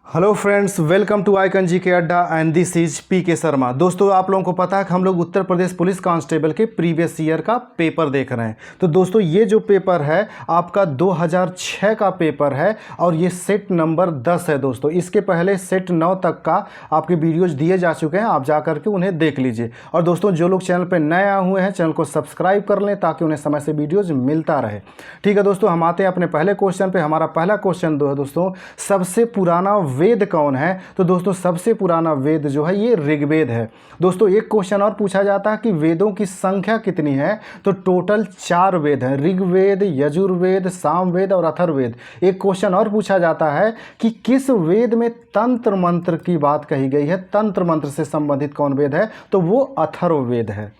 Hello friends, welcome to icon ji के अड्डा and this is P के शर्मा। दोस्तों, आप लोगों को पता है कि हम लोग उत्तर प्रदेश पुलिस कांस्टेबल के प्रीवियस ईयर का पेपर देख रहे हैं। तो दोस्तों, ये जो पेपर है आपका 2006 का पेपर है और ये सेट नंबर 10 है। दोस्तों, इसके पहले सेट 9 तक का आपके वीडियोज दिए जा चुके हैं, आप जा करके उन्हें देख लीजिए। और दोस्तों, जो लोग चैनल पर नए आए हुए हैं चैनल को सब्सक्राइब कर लें ताकि उन्हें समय से वीडियोज मिलता रहे। ठीक है दोस्तों, हम आते हैं अपने पहले क्वेश्चन पे। हमारा पहला क्वेश्चन दोस्तों, सबसे पुराना वेद कौन है? तो दोस्तों, सबसे पुराना वेद जो है ये ऋग्वेद है। दोस्तों, एक क्वेश्चन और पूछा जाता है कि वेदों की संख्या कितनी है? तो टोटल 4 वेद हैं, ऋग्वेद, यजुर्वेद, सामवेद और अथर्ववेद। एक क्वेश्चन और पूछा जाता है कि किस वेद में तंत्र मंत्र की बात कही गई है? तंत्र मंत्र से संबंधित कौन वेद है? तो वो अथर्ववेद है।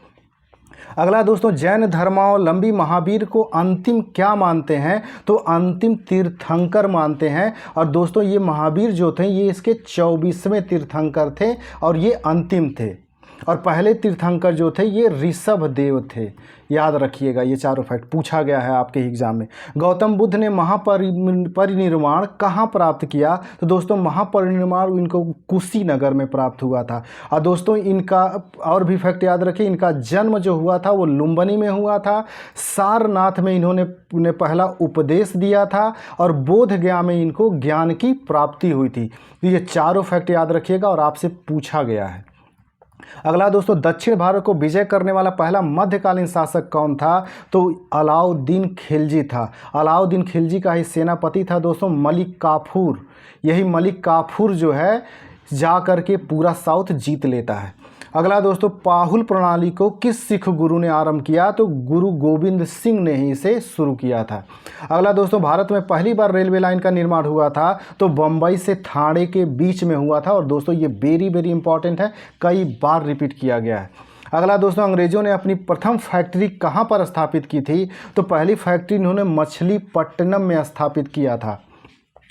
अगला दोस्तों, जैन धर्मावलंबी महावीर को अंतिम क्या मानते हैं? तो अंतिम तीर्थंकर मानते हैं। और दोस्तों, ये महावीर जो थे ये इसके 24वें तीर्थंकर थे और ये अंतिम थे। और पहले तीर्थंकर जो थे ये ऋषभ देव थे। याद रखिएगा, ये चारों फैक्ट पूछा गया है आपके एग्जाम में। गौतम बुद्ध ने महापरिनिर्वाण कहाँ प्राप्त किया? तो दोस्तों, महापरिनिर्वाण इनको कुशीनगर में प्राप्त हुआ था। और दोस्तों, इनका और भी फैक्ट याद रखिए, इनका जन्म जो हुआ था वो लुम्बिनी में हुआ था। सारनाथ में इन्होंने पहला उपदेश दिया था और बोध गया में इनको ज्ञान की प्राप्ति हुई थी। तो ये चारों फैक्ट याद रखिएगा और आपसे पूछा गया है। अगला दोस्तों, दक्षिण भारत को विजय करने वाला पहला मध्यकालीन शासक कौन था? तो अलाउद्दीन खिलजी था। अलाउद्दीन खिलजी का ही सेनापति था दोस्तों मलिक काफूर। यही मलिक काफूर जो है जा कर के पूरा साउथ जीत लेता है। अगला दोस्तों, पाहुल प्रणाली को किस सिख गुरु ने आरंभ किया? तो गुरु गोविंद सिंह ने ही इसे शुरू किया था। अगला दोस्तों, भारत में पहली बार रेलवे लाइन का निर्माण हुआ था तो बम्बई से ठाणे के बीच में हुआ था। और दोस्तों, ये वेरी इंपॉर्टेंट है, कई बार रिपीट किया गया है। अगला दोस्तों, अंग्रेजों ने अपनी प्रथम फैक्ट्री कहाँ पर स्थापित की थी? तो पहली फैक्ट्री इन्होंने मछलीपट्टनम में स्थापित किया था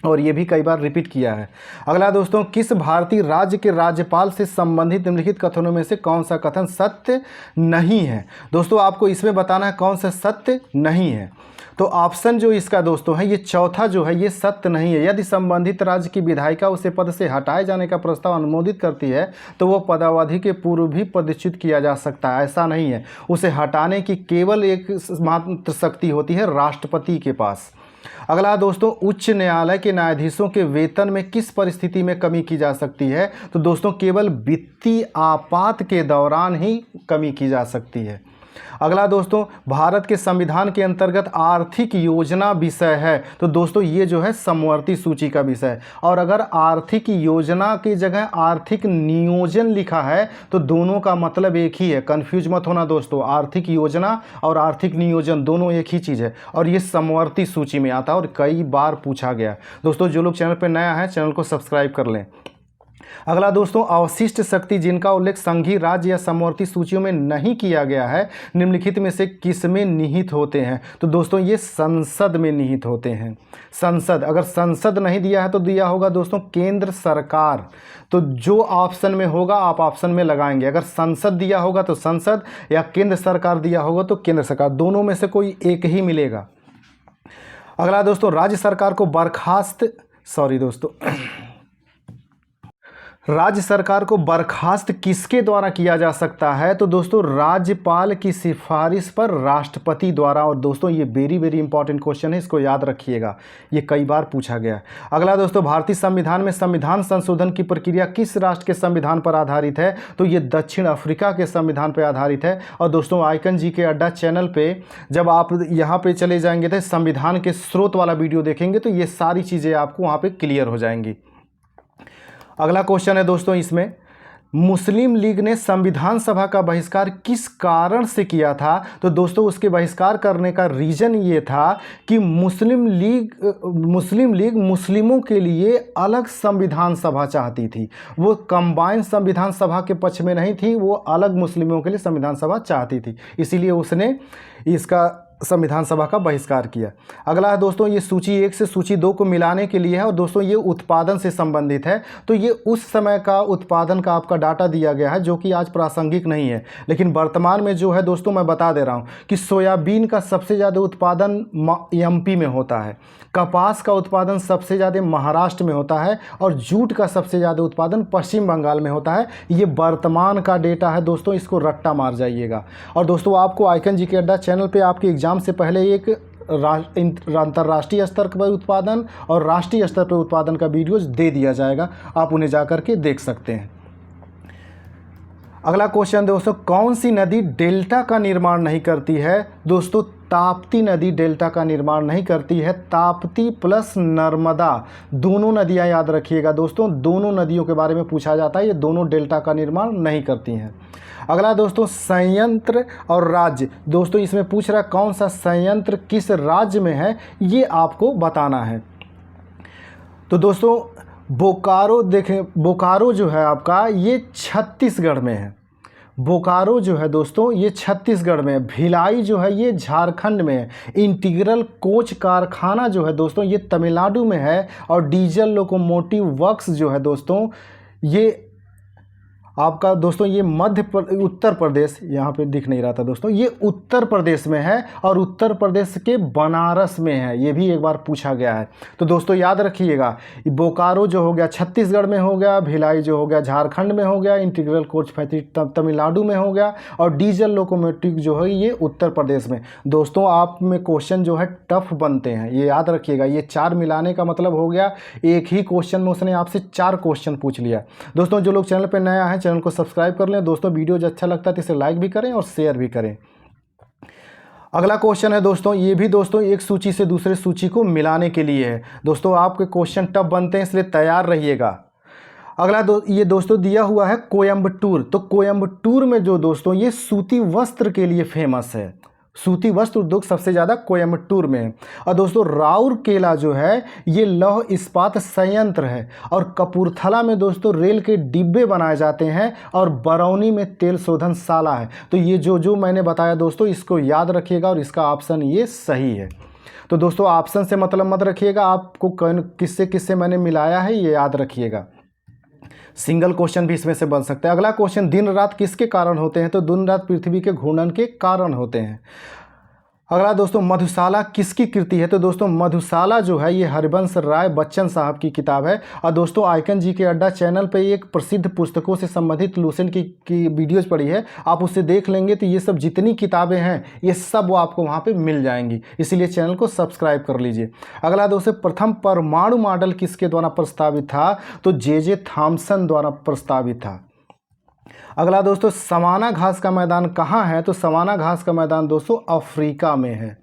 और ये भी कई बार रिपीट किया है। अगला दोस्तों, किस भारतीय राज्य के राज्यपाल से संबंधित निम्नलिखित कथनों में से कौन सा कथन सत्य नहीं है? दोस्तों, आपको इसमें बताना है कौन सा सत्य नहीं है। तो ऑप्शन जो इसका दोस्तों है ये चौथा जो है ये सत्य नहीं है। यदि संबंधित राज्य की विधायिका उसे पद से हटाए जाने का प्रस्ताव अनुमोदित करती है तो वो पदावधि के पूर्व भी पदच्युत किया जा सकता है। ऐसा नहीं है, उसे हटाने की केवल एक मात्र शक्ति होती है राष्ट्रपति के पास। अगला दोस्तों, उच्च न्यायालय के न्यायाधीशों के वेतन में किस परिस्थिति में कमी की जा सकती है? तो दोस्तों, केवल वित्तीय आपात के दौरान ही कमी की जा सकती है। अगला दोस्तों, भारत के संविधान के अंतर्गत आर्थिक योजना विषय है। तो दोस्तों, ये जो है समवर्ती सूची का विषय है। और अगर आर्थिक योजना की जगह आर्थिक नियोजन लिखा है तो दोनों का मतलब एक ही है, कंफ्यूज मत होना दोस्तों। आर्थिक योजना और आर्थिक नियोजन दोनों एक ही चीज़ है और ये समवर्ती सूची में आता है और कई बार पूछा गया। दोस्तों, जो लोग चैनल पर नया है चैनल को सब्सक्राइब कर लें। अगला दोस्तों, अवशिष्ट शक्ति जिनका उल्लेख संघीय राज्य या समवर्ती सूचियों में नहीं किया गया है निम्नलिखित में से किस में निहित होते हैं? तो दोस्तों, ये संसद में निहित होते हैं। संसद, अगर संसद नहीं दिया है तो दिया होगा दोस्तों केंद्र सरकार। तो जो ऑप्शन में होगा आप ऑप्शन में लगाएंगे। अगर संसद दिया होगा तो संसद, या केंद्र सरकार दिया होगा तो केंद्र सरकार, दोनों में से कोई एक ही मिलेगा। अगला दोस्तों, राज्य सरकार को राज्य सरकार को बर्खास्त किसके द्वारा किया जा सकता है? तो दोस्तों, राज्यपाल की सिफारिश पर राष्ट्रपति द्वारा। और दोस्तों, ये वेरी इंपॉर्टेंट क्वेश्चन है, इसको याद रखिएगा, ये कई बार पूछा गया है। अगला दोस्तों, भारतीय संविधान में संविधान संशोधन की प्रक्रिया किस राष्ट्र के संविधान पर आधारित है? तो ये दक्षिण अफ्रीका के संविधान पर आधारित है। और दोस्तों, आइकन जी के अड्डा चैनल पे जब आप यहाँ पे चले जाएंगे तो संविधान के स्रोत वाला वीडियो देखेंगे तो ये सारी चीज़ें आपको वहाँ पे क्लियर हो जाएंगी। अगला क्वेश्चन है दोस्तों, इसमें मुस्लिम लीग ने संविधान सभा का बहिष्कार किस कारण से किया था? तो दोस्तों, उसके बहिष्कार करने का रीज़न ये था कि मुस्लिम लीग मुस्लिमों के लिए अलग संविधान सभा चाहती थी। वो कंबाइंड संविधान सभा के पक्ष में नहीं थी, वो अलग मुस्लिमों के लिए संविधान सभा चाहती थी। इसीलिए उसने इसका संविधान सभा का बहिष्कार किया। अगला है दोस्तों, ये सूची 1 से सूची 2 को मिलाने के लिए है और दोस्तों ये उत्पादन से संबंधित है। तो ये उस समय का उत्पादन का आपका डाटा दिया गया है जो कि आज प्रासंगिक नहीं है, लेकिन वर्तमान में जो है दोस्तों मैं बता दे रहा हूँ कि सोयाबीन का सबसे ज़्यादा उत्पादन एमपी में होता है, कपास का उत्पादन सबसे ज़्यादा महाराष्ट्र में होता है और जूट का सबसे ज़्यादा उत्पादन पश्चिम बंगाल में होता है। ये वर्तमान का डेटा है दोस्तों, इसको रट्टा मार जाइएगा। और दोस्तों आपको आइकन जीके अड्डा चैनल पे आपके एग्ज़ाम से पहले एक अंतर्राष्ट्रीय स्तर पर उत्पादन और राष्ट्रीय स्तर पर उत्पादन का वीडियोज दे दिया जाएगा, आप उन्हें जा कर के देख सकते हैं। अगला क्वेश्चन दोस्तों, कौन सी नदी डेल्टा का निर्माण नहीं करती है? दोस्तों ताप्ती नदी डेल्टा का निर्माण नहीं करती है। ताप्ती प्लस नर्मदा दोनों नदियां याद रखिएगा दोस्तों, दोनों नदियों के बारे में पूछा जाता है, ये दोनों डेल्टा का निर्माण नहीं करती हैं। अगला दोस्तों, संयंत्र और राज्य। दोस्तों इसमें पूछ रहा है कौन सा संयंत्र किस राज्य में है, ये आपको बताना है। तो दोस्तों बोकारो देखें, बोकारो जो है आपका ये छत्तीसगढ़ में है। बोकारो जो है दोस्तों ये छत्तीसगढ़ में है। भिलाई जो है ये झारखंड में है। इंटीग्रल कोच कारखाना जो है दोस्तों ये तमिलनाडु में है। और डीजल लोकोमोटिव वर्क्स जो है दोस्तों ये आपका दोस्तों ये उत्तर प्रदेश, यहाँ पे दिख नहीं रहा था दोस्तों, ये उत्तर प्रदेश में है और उत्तर प्रदेश के बनारस में है, ये भी एक बार पूछा गया है। तो दोस्तों याद रखिएगा, बोकारो जो हो गया छत्तीसगढ़ में हो गया, भिलाई जो हो गया झारखंड में हो गया, इंटीग्रल कोच फैक्ट्री तमिलनाडु में हो गया और डीजल लोकोमोटिव जो है ये उत्तर प्रदेश में। दोस्तों आप में क्वेश्चन जो है टफ बनते हैं, ये याद रखिएगा। ये 4 मिलाने का मतलब हो गया एक ही क्वेश्चन में उसने आपसे 4 क्वेश्चन पूछ लिया। दोस्तों जो लोग चैनल पर नया है चैनल को सब्सक्राइब कर लें दोस्तों, वीडियो जो अच्छा लगता है तो इसे लाइक भी करें और शेयर भी करें। अगला क्वेश्चन है दोस्तों, ये भी दोस्तों एक सूची से दूसरे सूची को मिलाने के लिए है। दोस्तों आपके क्वेश्चन टफ बनते हैं इसलिए तैयार रहिएगा। अगला ये दोस्तों दिया हुआ है कोयम्बटूर। तो कोयम्बटूर में जो दोस्तों ये सूती वस्त्र के लिए फेमस है, सूती वस्त्र उद्योग सबसे ज़्यादा कोयम्बटूर में है। और दोस्तों राउरकेला जो है ये लौह इस्पात संयंत्र है। और कपूरथला में दोस्तों रेल के डिब्बे बनाए जाते हैं और बरौनी में तेल शोधनशाला है। तो ये जो मैंने बताया दोस्तों इसको याद रखिएगा और इसका ऑप्शन ये सही है। तो दोस्तों ऑप्शन से मतलब मत रखिएगा, आपको किससे किससे मैंने मिलाया है ये याद रखिएगा। सिंगल क्वेश्चन भी इसमें से बन सकता है। अगला क्वेश्चन, दिन रात किसके कारण होते हैं? तो दिन रात पृथ्वी के घूर्णन के कारण होते हैं। अगला दोस्तों, मधुशाला किसकी कृति है? तो दोस्तों मधुशाला जो है ये हरिवंश राय बच्चन साहब की किताब है। और दोस्तों आइकन जीके अड्डा चैनल पे एक प्रसिद्ध पुस्तकों से संबंधित लुसेंट की वीडियोज पड़ी है, आप उसे देख लेंगे तो ये सब जितनी किताबें हैं ये सब वो आपको वहाँ पे मिल जाएंगी, इसीलिए चैनल को सब्सक्राइब कर लीजिए। अगला दोस्तों, प्रथम परमाणु मॉडल किसके द्वारा प्रस्तावित था? तो जे थॉमसन द्वारा प्रस्तावित था। अगला दोस्तों, सवाना घास का मैदान कहाँ है? तो सवाना घास का मैदान दोस्तों अफ्रीका में है।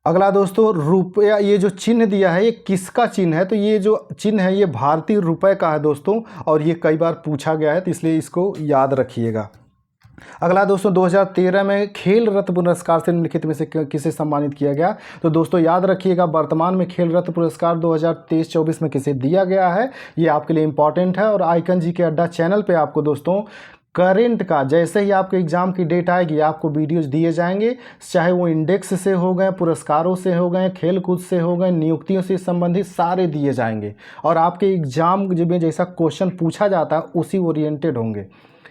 अगला दोस्तों, रुपया, ये जो चिन्ह दिया है ये किसका चिन्ह है? तो ये जो चिन्ह है ये भारतीय रुपए का है दोस्तों, और ये कई बार पूछा गया है तो इसलिए इसको याद रखिएगा। अगला दोस्तों, 2013 में खेल रत्न पुरस्कार से निम्नलिखित में से किसे सम्मानित किया गया? तो दोस्तों याद रखिएगा वर्तमान में खेल रत्न पुरस्कार 2023-24 में किसे दिया गया है, ये आपके लिए इंपॉर्टेंट है। और आइकन जीके अड्डा चैनल पे आपको दोस्तों करंट का जैसे ही आपके एग्जाम की डेट आएगी आपको वीडियोज दिए जाएंगे, चाहे वो इंडेक्स से हो गए, पुरस्कारों से हो गए, खेल कूद से हो गए, नियुक्तियों से संबंधित सारे दिए जाएंगे और आपके एग्जाम में जैसा क्वेश्चन पूछा जाता है उसी ओरिएंटेड होंगे,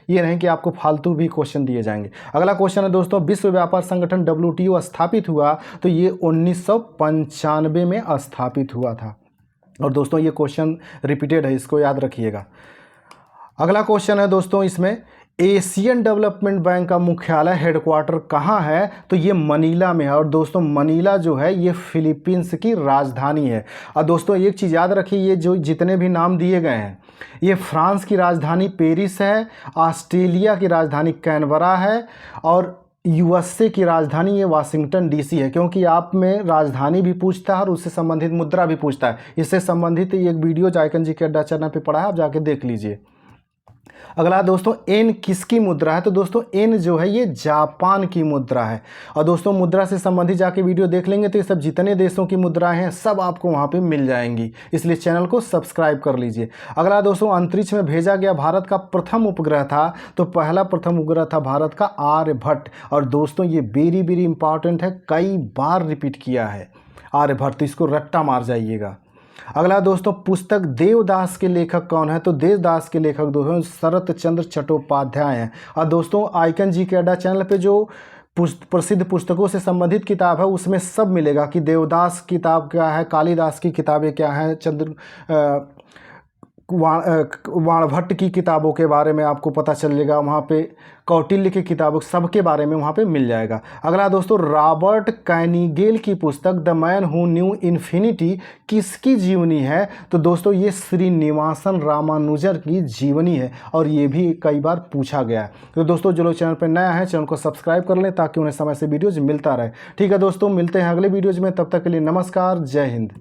ये नहीं कि आपको फालतू भी क्वेश्चन दिए जाएंगे। अगला क्वेश्चन है दोस्तों, विश्व व्यापार संगठन WTO स्थापित हुआ? तो ये 1995 में स्थापित हुआ था। और दोस्तों ये क्वेश्चन रिपीटेड है, इसको याद रखिएगा। अगला क्वेश्चन है दोस्तों, इसमें एशियन डेवलपमेंट बैंक का मुख्यालय हेडक्वार्टर कहाँ है? तो ये मनीला में है। और दोस्तों मनीला जो है ये फिलीपींस की राजधानी है। और दोस्तों एक चीज़ याद रखिए, ये जो जितने भी नाम दिए गए हैं ये फ्रांस की राजधानी पेरिस है, ऑस्ट्रेलिया की राजधानी कैनबरा है और USA की राजधानी ये वाशिंगटन DC है। क्योंकि आप में राजधानी भी पूछता है और उससे संबंधित मुद्रा भी पूछता है, इससे संबंधित एक वीडियो आइकन जीके अड्डा चैनल पे पड़ा है, आप जाके देख लीजिए। अगला दोस्तों एन किसकी मुद्रा है? तो दोस्तों एन जो है ये जापान की मुद्रा है। और दोस्तों मुद्रा से संबंधित जाके वीडियो देख लेंगे तो ये सब जितने देशों की मुद्राएं हैं सब आपको वहाँ पे मिल जाएंगी, इसलिए चैनल को सब्सक्राइब कर लीजिए। अगला दोस्तों अंतरिक्ष में भेजा गया भारत का प्रथम उपग्रह था, तो पहला प्रथम उपग्रह था भारत का आर्यभट्ट। और दोस्तों ये वेरी वेरी इंपॉर्टेंट है, कई बार रिपीट किया है आर्यभट्ट, तो इसको रट्टा मार जाइएगा। अगला दोस्तों पुस्तक देवदास के लेखक कौन है? तो देवदास के लेखक दोस्तों शरत चंद्र चट्टोपाध्याय हैं। और दोस्तों आइकन जी के अड्डा चैनल पे जो प्रसिद्ध पुस्तकों से संबंधित किताब है उसमें सब मिलेगा कि देवदास किताब क्या है, कालिदास की किताबें क्या हैं, वाणभट्ट की किताबों के बारे में आपको पता चलेगा, वहाँ पे कौटिल्य की किताबों सबके बारे में वहाँ पे मिल जाएगा। अगला दोस्तों रॉबर्ट कैनिगेल की पुस्तक the man who knew infinity किसकी जीवनी है? तो दोस्तों ये श्रीनिवासन रामानुजन की जीवनी है और ये भी कई बार पूछा गया है। तो दोस्तों जो लोग चैनल पर नया है चैनल को सब्सक्राइब कर लें ताकि उन्हें समय से वीडियोज़ मिलता रहे। ठीक है दोस्तों, मिलते हैं अगले वीडियोज़ में, तब तक के लिए नमस्कार, जय हिंद।